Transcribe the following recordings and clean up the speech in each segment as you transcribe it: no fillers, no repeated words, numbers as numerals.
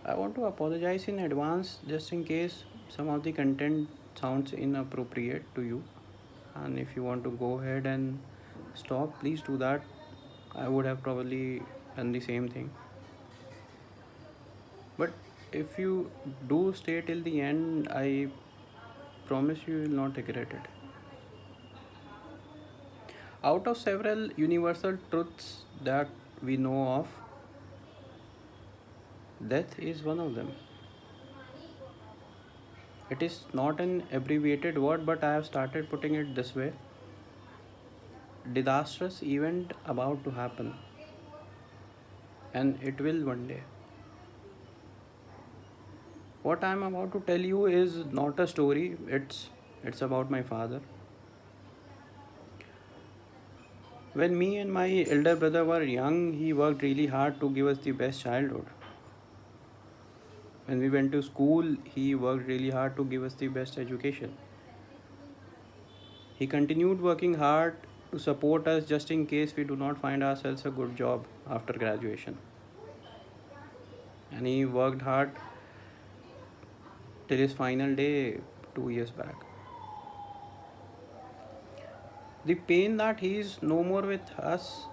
I want to apologize in advance just in case some of the content sounds inappropriate to you. And if you want to go ahead and stop, please do that. I would have probably done the same thing. But if you do stay till the end, I promise you will not regret it. Out of several universal truths that we know of, death is one of them. It is not an abbreviated word, but I have started putting it this way: disastrous event about to happen, and it will one day. What I am about to tell you is not a story, it's about my father. When me and my elder brother were young, he worked really hard to give us the best childhood. When we went to school, he worked really hard to give us the best education. He continued working hard to support us just in case we do not find ourselves a good job after graduation. And he worked hard till his final day 2 years back. The pain that he is no more with us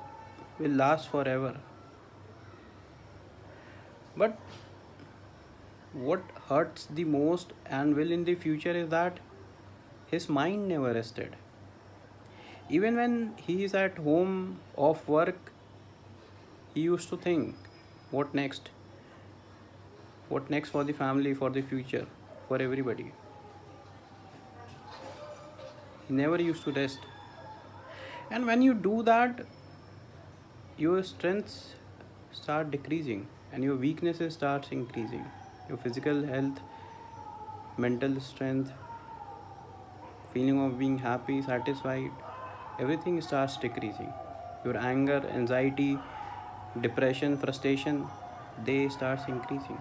will last forever. But what hurts the most and will in the future is that his mind never rested. Even when he is at home off work, he used to think, what next? What next for the family, for the future, for everybody? He never used to rest. And when you do that, your strengths start decreasing and your weaknesses starts increasing. Your physical health, mental strength, feeling of being happy, satisfied, everything starts decreasing. Your anger, anxiety, depression, frustration, they starts increasing.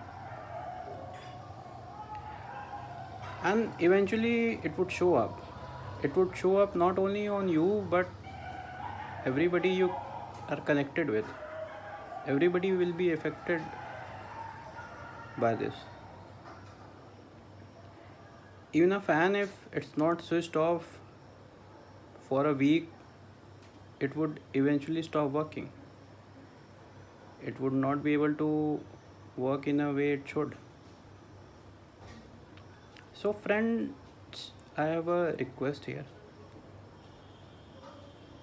And eventually it would show up. It would show up not only on you but everybody you are connected with. Everybody will be affected by this. Even a fan, if it's not switched off for a week, it would eventually stop working. It would not be able to work in a way it should. So, friends, I have a request here.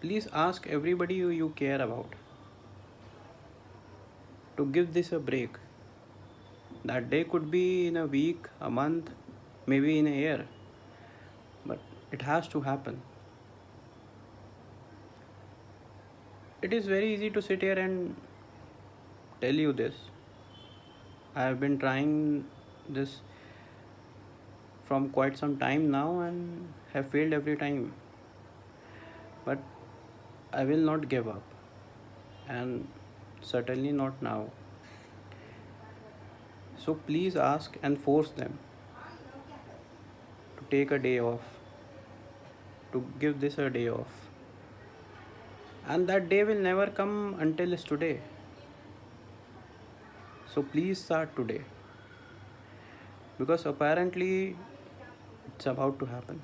Please ask everybody you care about to give this a break. That day could be in a week, a month, maybe in a year, but it has to happen. It is very easy to sit here and tell you this. I have been trying this from quite some time now and have failed every time. But I will not give up, and certainly not now. So please ask and force them to take a day off, to give this a day off. And that day will never come until it's today. So please start today because apparently it's about to happen.